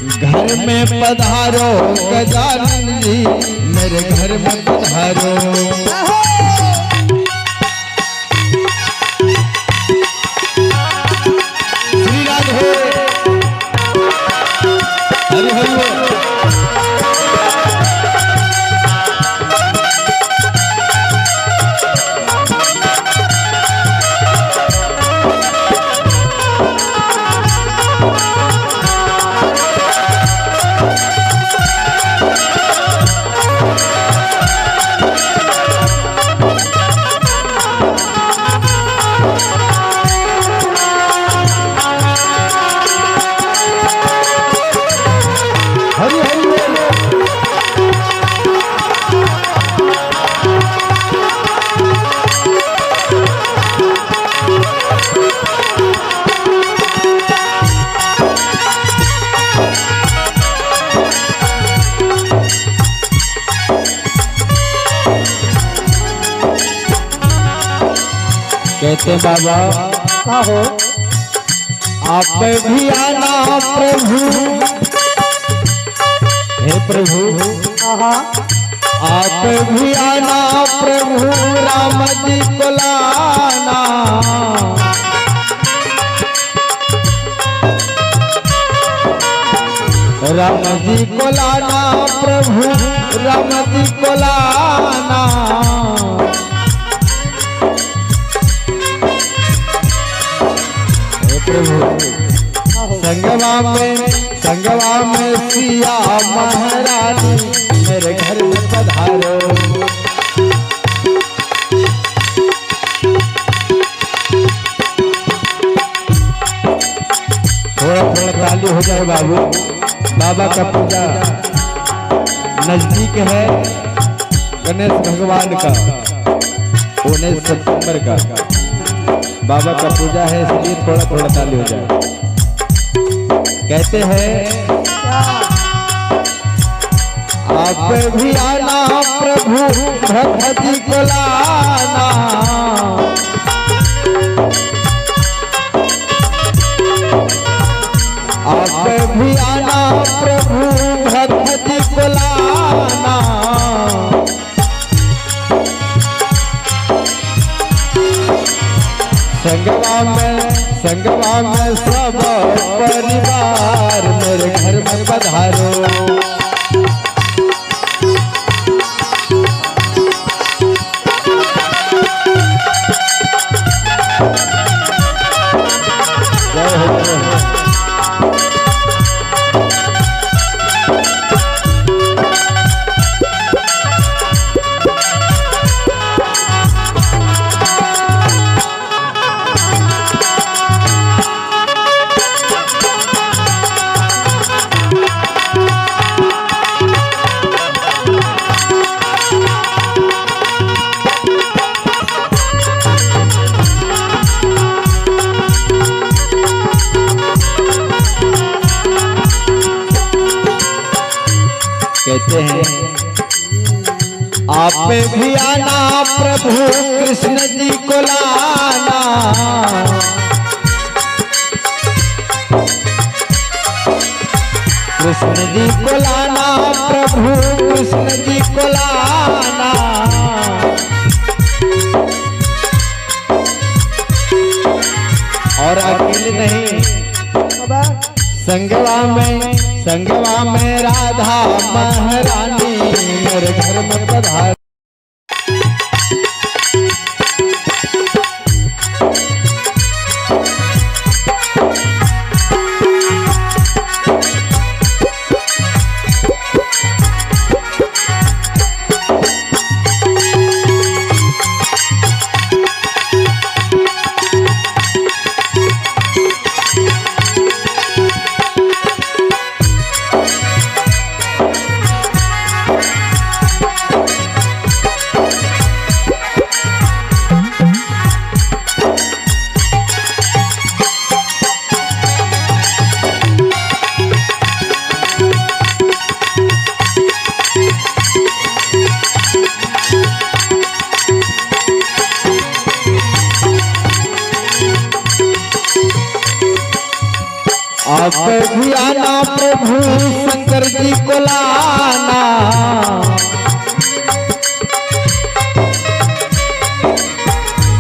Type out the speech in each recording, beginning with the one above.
घर में पधारो गजानन जी, मेरे घर में पधारो। श्री राधे हरि हरि। कहते बाबा हो आप भी आना प्रभु, हे प्रभु आप भी आना प्रभु, राम जी को लाना। राम जी को लाना प्रभु, राम जी को लाना। संगवा में सिया महारानी, मेरे घर में पधारो। थोड़ा थोड़ा ताली हो जाए बाबू। बाबा का पूजा नजदीक है, गणेश भगवान का 19 सितंबर का बाबा का पूजा है, इसलिए थोड़ा थोड़ा ताली हो जाए। कहते हैं आप भी आना प्रभु, भक्त जी को लाना। आप भी आना प्रभु, भक्त जी को लाना। संगवा में सब परिवार, मेरे घर में पधारो। कहते हैं आप भी आना प्रभु, कृष्ण जी को लाना। कृष्ण जी को लाना प्रभु, कृष्ण जी को लाना। और अकेले नहीं, संगवा में राधा महारानी, मेरे घर में पधार। आना प्रभु शंकर जी को लाना,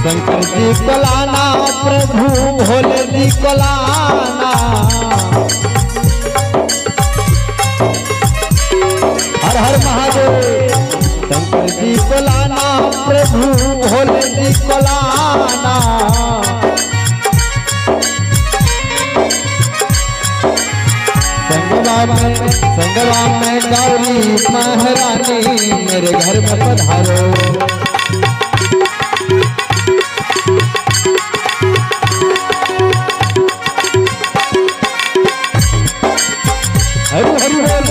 शंकर जी को लाना प्रभु भोले जी को लाना। हर हर महादेव। शंकर जी को लाना प्रभु भोले जी को लाना। संगवा में गौरी महारानी मेरे घर में पधारो। हरि हरि बोल।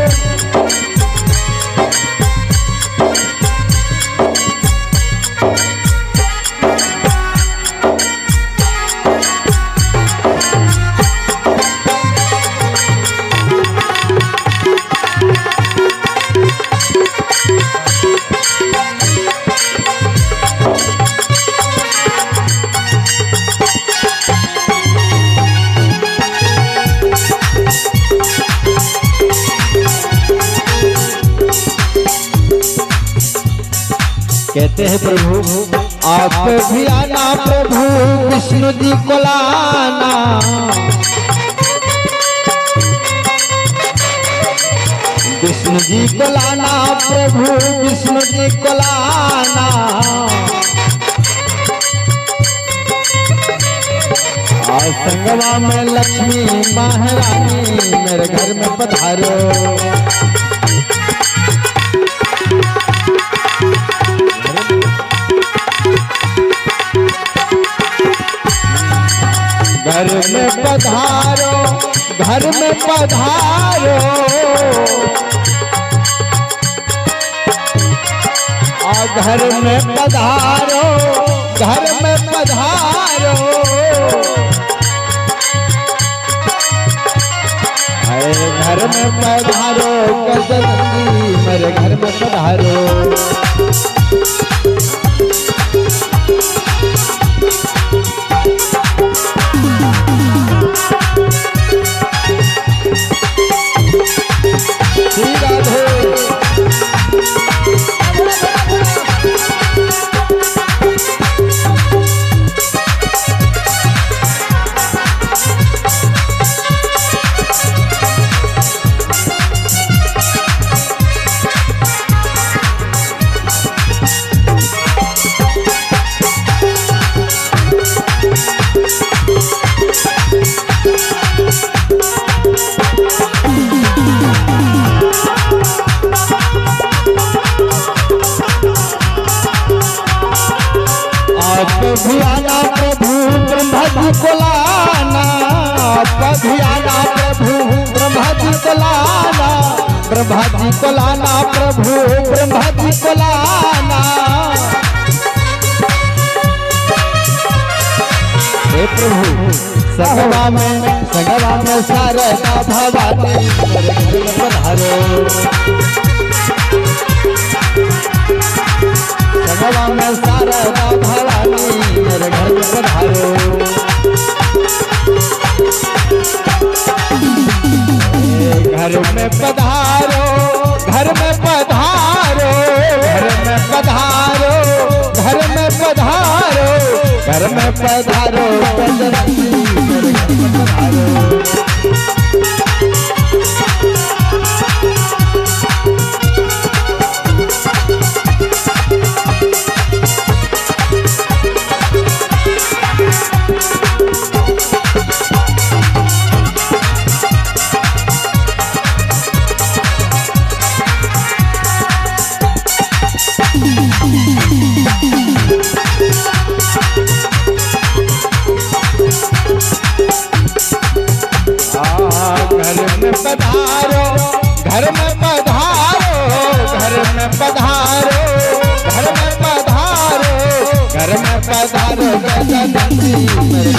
कहते हैं प्रभु आप भी आना प्रभु विष्णु जी को लाना। विष्णु जी को लाना प्रभु विष्णु जी को लाना। और संगवा में लक्ष्मी महारानी मेरे घर में पधारो। घर में पधारो, घर में पधारो, और घर में पधारो, घर में पधारो। अरे घर में पधारो कसरती मेरे घर में पधारो। भी आना प्रभु ब्रह्मा जी को लाना। भी आना प्रभु ब्रह्मा जी को लाना। ब्रह्मा जी को लाना प्रभु ब्रह्मा जी को लाना। हे प्रभु संगवा में शारदा भवानी मेरे घर में पधारो। संगवा में शारदा भवानी मेरे घर में पधारो। घर में पधारो, घर में पधारो, घर में पधारो, घर में पधारो, घर में पधारो, कसरती मेरे घर में पधारो। पधारो, घर में पधारो, घर में पधारो, घर में पधारो, घर में पधारो, कसरती मेरे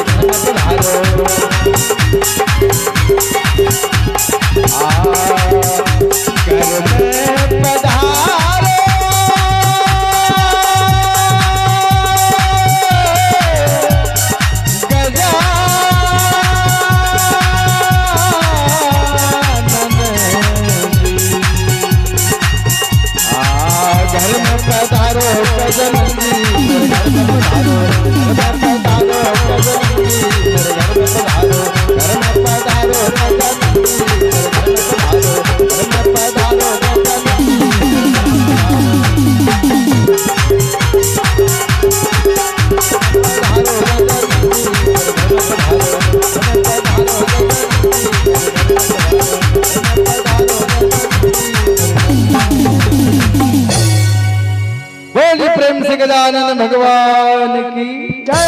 घर में पधारो। घर में पधारो। गजनंदी मेरे घर में पधारो, घर में पधारो गजनंदी मेरे घर में पधारो, घर में पधारो गजनंदी मेरे घर में पधारो, घर में पधारो गजनंदी। बोलिए प्रेम से गजानन भगवान की जय।